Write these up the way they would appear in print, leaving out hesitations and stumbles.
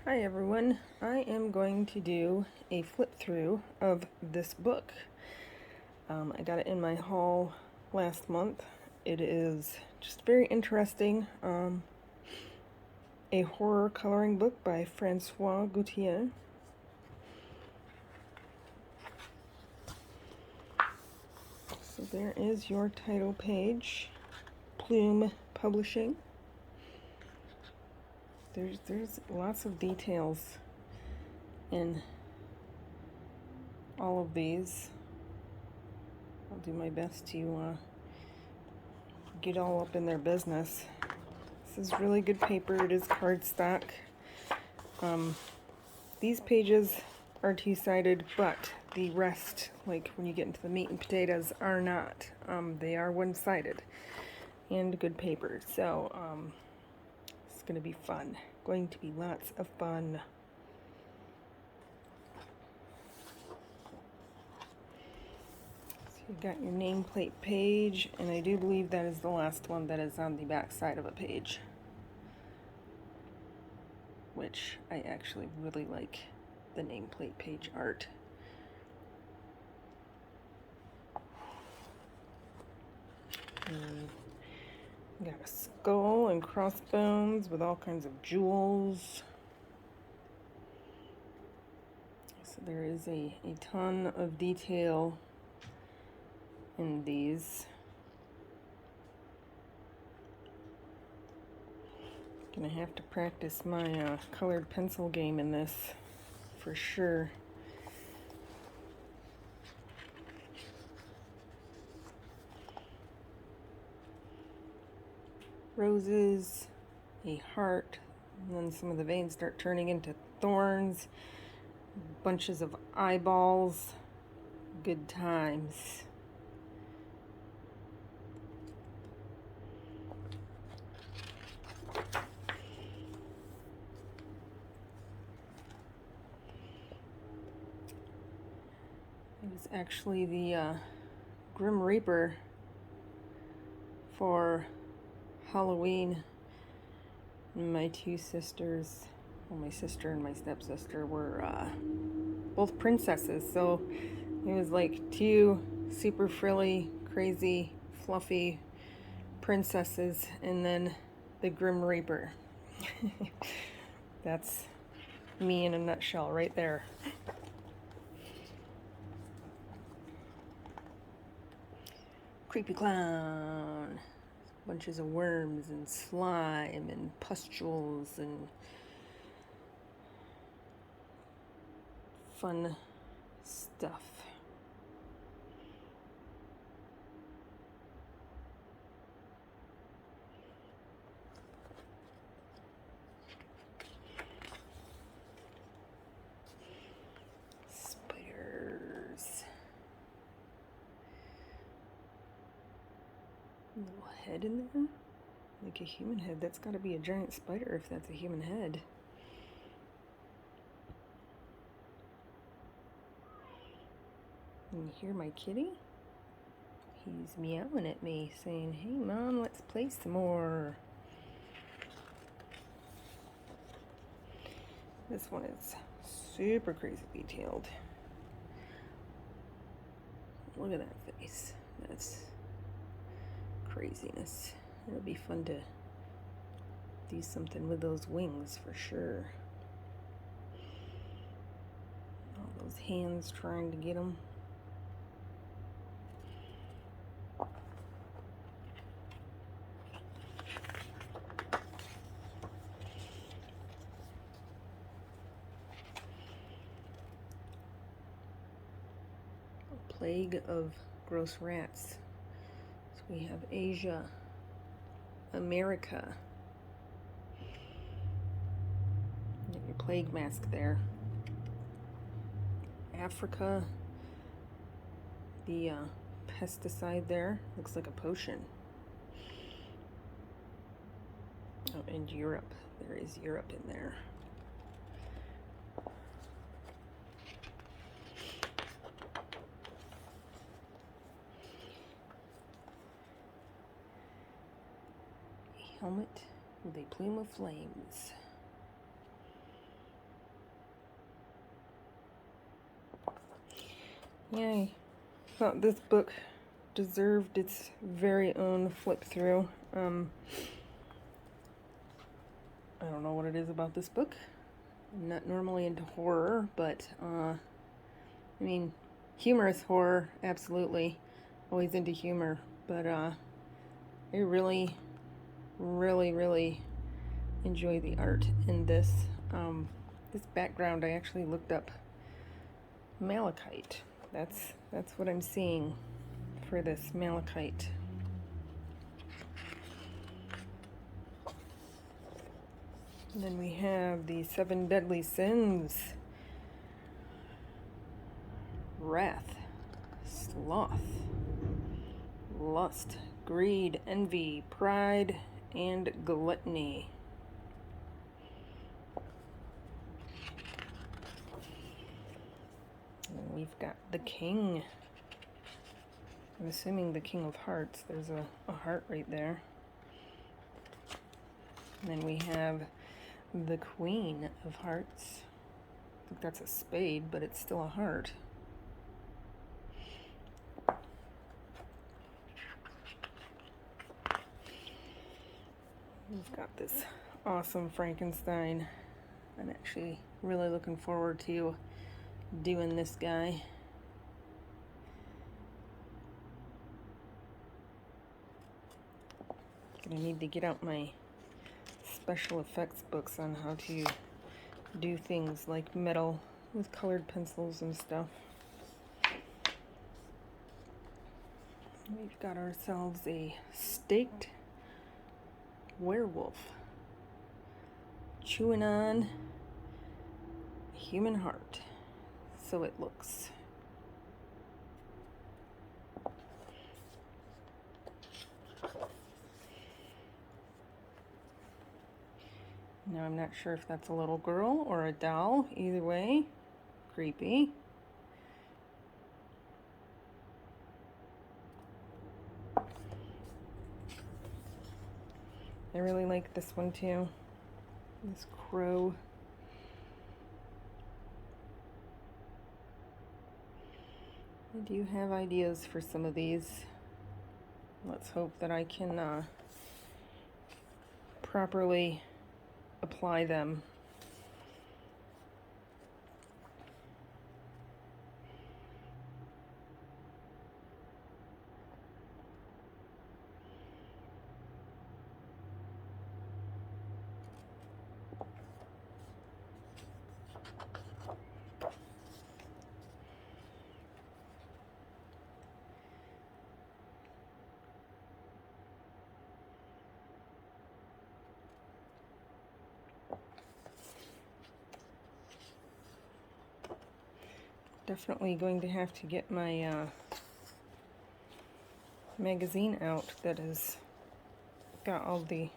Hi everyone, I am going to do a flip through of this book. I got it in my haul last month. It is just very interesting. A horror coloring book by Francois Gautier. So there is your title page. Plume Publishing. There's lots of details in all of these. I'll do my best to get all up in their business. This is really good paper. It is cardstock. These pages are two-sided, but the rest, like when you get into the meat and potatoes, are not. They are one-sided and good paper. So it's going to be fun. Going to be lots of fun. So you've got your nameplate page, and I do believe that is the last one that is on the back side of a page, which I actually really like the nameplate page art. Got a skull and crossbones with all kinds of jewels. So there is a ton of detail in these. Gonna have to practice my colored pencil game in this for sure. Roses, a heart, and then some of the veins start turning into thorns, bunches of eyeballs. Good times. It was actually the Grim Reaper for Halloween. My two sisters, well, my sister and my stepsister were both princesses, so it was like two super frilly, crazy, fluffy princesses, and then the Grim Reaper. That's me in a nutshell right there. Creepy clown. Bunches of worms and slime and pustules and fun stuff. Spiders. A little head in there? Like a human head. That's gotta be a giant spider if that's a human head. And you hear my kitty? He's meowing at me, saying, "Hey Mom, let's play some more." This one is super crazy detailed. Look at that face. That's craziness. It'll be fun to do something with those wings for sure. All those hands trying to get them. Plague of gross rats. So we have Asia, America. Get your plague mask there. Africa. The pesticide there looks like a potion. Oh, and Europe. There is Europe in there. Helmet with a plume of flames. Yeah, I thought this book deserved its very own flip through. I don't know what it is about this book. I'm not normally into horror, but I mean, humorous horror, absolutely. Always into humor, but I really, really, really enjoy the art in this. This background, I actually looked up malachite. That's what I'm seeing for this malachite. And then we have the 7 deadly sins: wrath, sloth, lust, greed, envy, pride, and gluttony. And we've got the king. I'm assuming the king of hearts. There's a heart right there. And then we have the queen of hearts. I think that's a spade, but it's still a heart. We've got this awesome Frankenstein. I'm actually really looking forward to doing this guy. Gonna need to get out my special effects books on how to do things like metal with colored pencils and stuff. We've got ourselves a staked werewolf chewing on a human heart. So it looks. Now I'm not sure if that's a little girl or a doll. Either way, creepy. I really like this one too. This crow. I do have ideas for some of these. Let's hope that I can properly apply them. Definitely going to have to get my magazine out that has got all the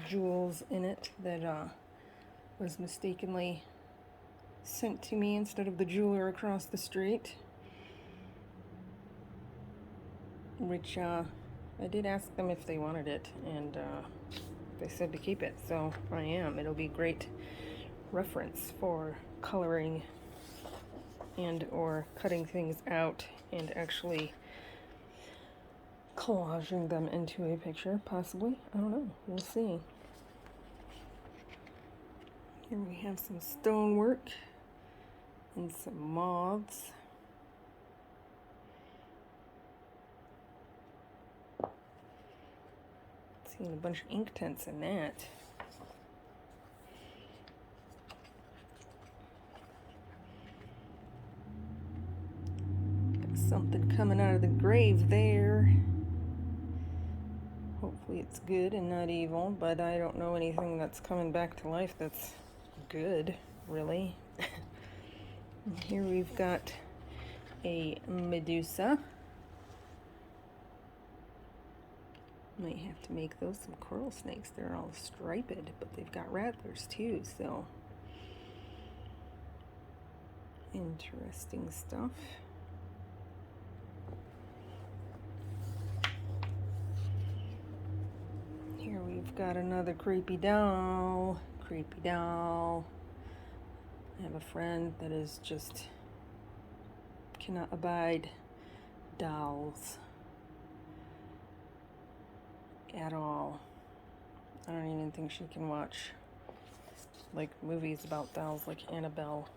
jewels in it that was mistakenly sent to me instead of the jeweler across the street, which I did ask them if they wanted it, and they said to keep it, so I am. It'll be great reference for coloring and or cutting things out and actually collaging them into a picture, possibly. I don't know. We'll see. Here we have some stonework and some moths. Seeing a bunch of ink tents in that. Got something coming out of the grave there. Hopefully it's good and not evil, but I don't know anything that's coming back to life that's good, really. Here we've got a Medusa. Might have to make those some coral snakes. They're all striped, but they've got rattlers too, so interesting stuff. Here we've got another creepy doll. Creepy doll. I have a friend that is just cannot abide dolls at all. I don't even think she can watch like movies about dolls like Annabelle,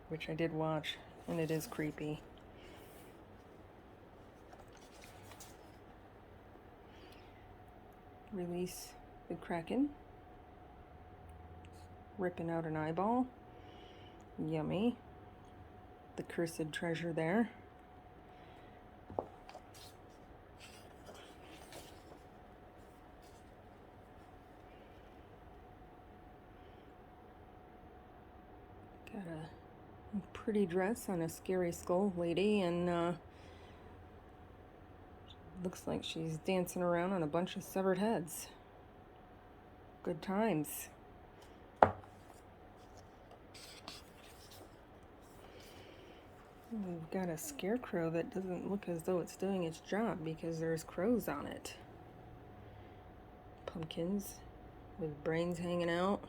which I did watch, and it is creepy. Release the Kraken. Ripping out an eyeball. Yummy. The cursed treasure there. Got a pretty dress on a scary skull lady, and looks like she's dancing around on a bunch of severed heads. Good times. We've got a scarecrow that doesn't look as though it's doing its job because there's crows on it. Pumpkins with brains hanging out.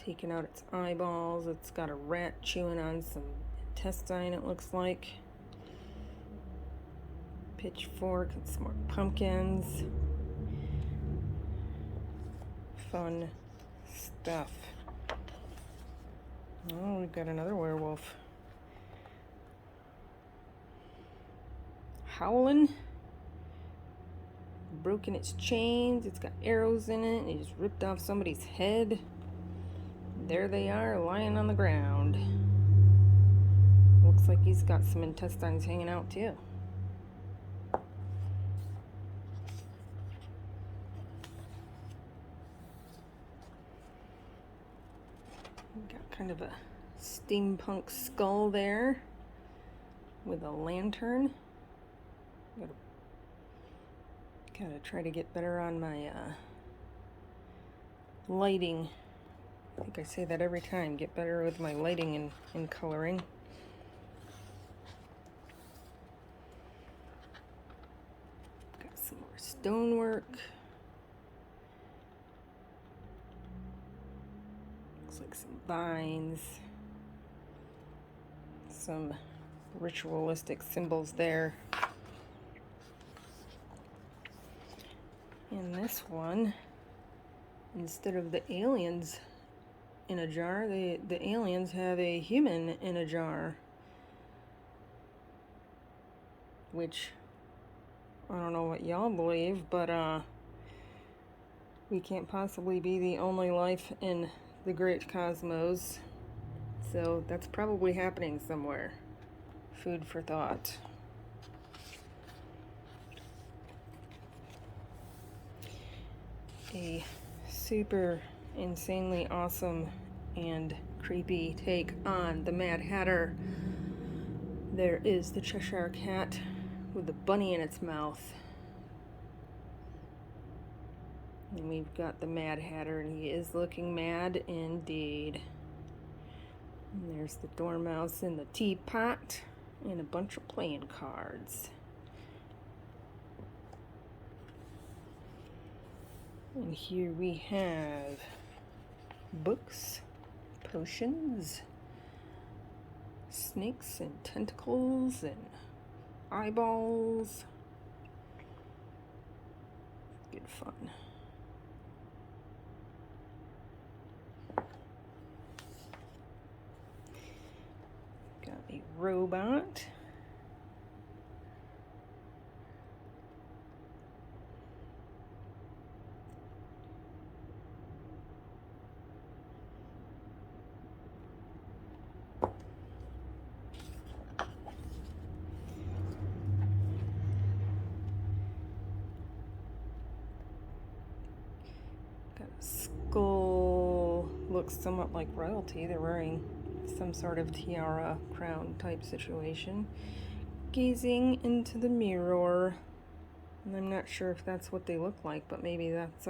Taking out its eyeballs. It's got a rat chewing on some intestine, it looks like. Pitchfork and some more pumpkins. Fun stuff. Oh, we've got another werewolf. Howling. Broken its chains. It's got arrows in it. It just ripped off somebody's head. There they are, lying on the ground. Looks like he's got some intestines hanging out too. Got kind of a steampunk skull there with a lantern. Gotta try to get better on my lighting. I think I say that every time. Get better with my lighting and coloring. Got some more stonework. Looks like some vines. Some ritualistic symbols there. In this one, instead of the aliens in a jar, the aliens have a human in a jar. Which, I don't know what y'all believe, but we can't possibly be the only life in the great cosmos. So that's probably happening somewhere. Food for thought. A super insanely awesome and creepy take on the Mad Hatter. There is the Cheshire Cat with the bunny in its mouth. And we've got the Mad Hatter, and he is looking mad indeed. And there's the Dormouse in the teapot and a bunch of playing cards. And here we have books, potions, snakes and tentacles and eyeballs. Good fun. Got a robot. Skull looks somewhat like royalty. They're wearing some sort of tiara, crown type situation. Gazing into the mirror. And I'm not sure if that's what they look like, but maybe that's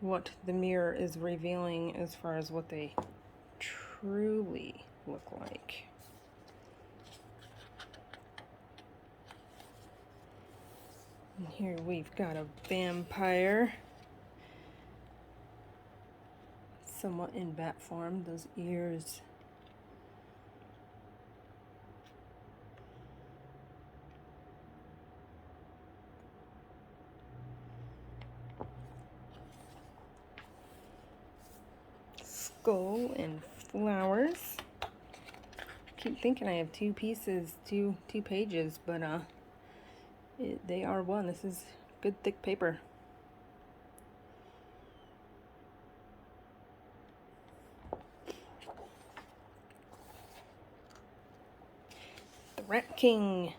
what the mirror is revealing as far as what they truly look like. And here we've got a vampire. Somewhat in bat form, those ears skull and flowers. Keep thinking I have two pieces, two pages, but they are one. This is good thick paper. The Rat King.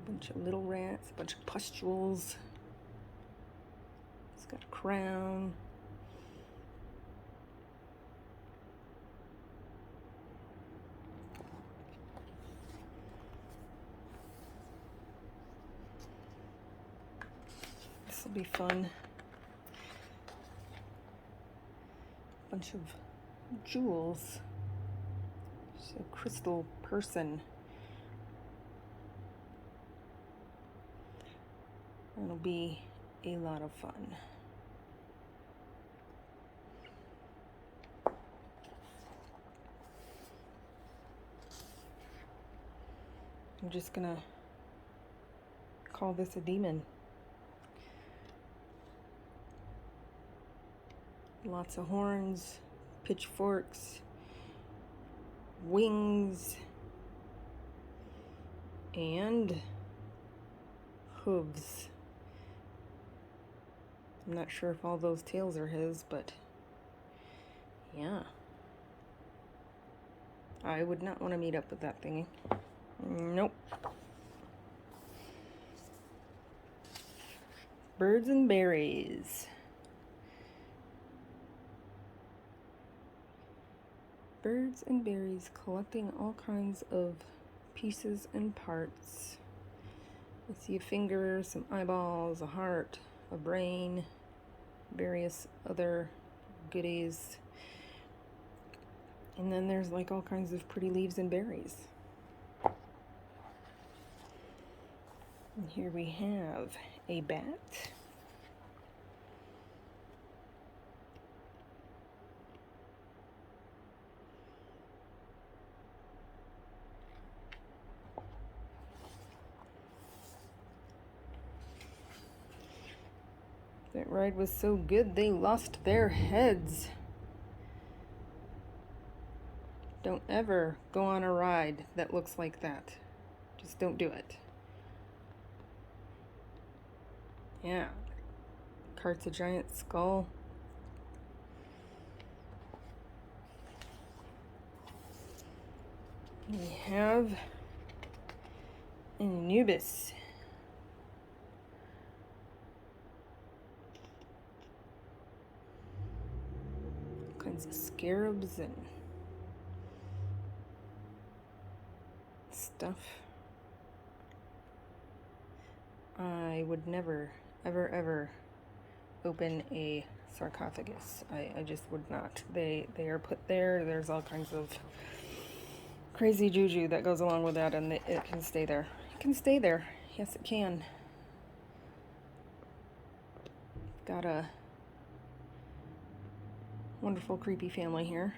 A bunch of little rats, a bunch of pustules. It's got a crown. This will be fun. Bunch of jewels. It's a crystal person. It'll be a lot of fun. I'm just gonna call this a demon. Lots of horns, pitchforks, wings, and hooves. I'm not sure if all those tails are his, but yeah. I would not want to meet up with that thingy. Nope. Birds and berries. Birds and berries, collecting all kinds of pieces and parts. I see a finger, some eyeballs, a heart, a brain, various other goodies. And then there's like all kinds of pretty leaves and berries. And here we have a bat. That ride was so good they lost their heads. Don't ever go on a ride that looks like that. Just don't do it. Yeah. Cart's a giant skull. We have an Anubis. All kinds of scarabs and stuff. I would never, ever, ever open a sarcophagus. I just would not. They are put there. There's all kinds of crazy juju that goes along with that, and it can stay there. It can stay there. Yes, it can. Got a wonderful creepy family here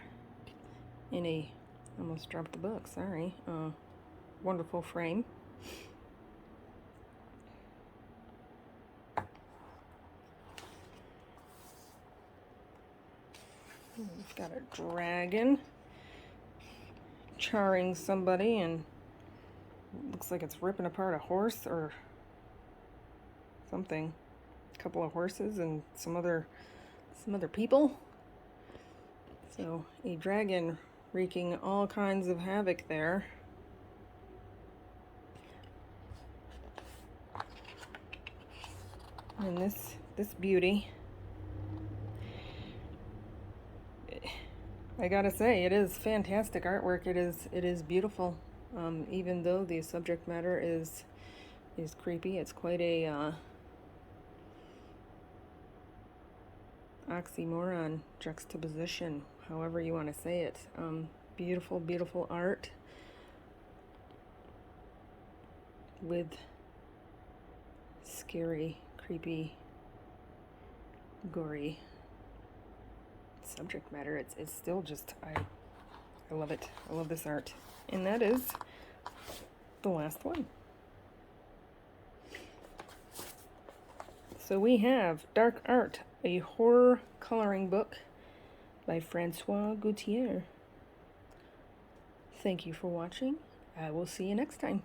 in a, almost dropped the book, sorry, wonderful frame. We've got a dragon charring somebody, and looks like it's ripping apart a horse or something. A couple of horses and some other people. So a dragon wreaking all kinds of havoc there. And this beauty, I gotta say, it is fantastic artwork. It is beautiful. Even though the subject matter is creepy, it's quite a oxymoron, juxtaposition, however you want to say it. Beautiful, beautiful art with scary, creepy, gory subject matter. It's still just, I love it. I love this art. And that is the last one. So we have Dark Art, a horror coloring book by Francois Gautier. Thank you for watching. I will see you next time.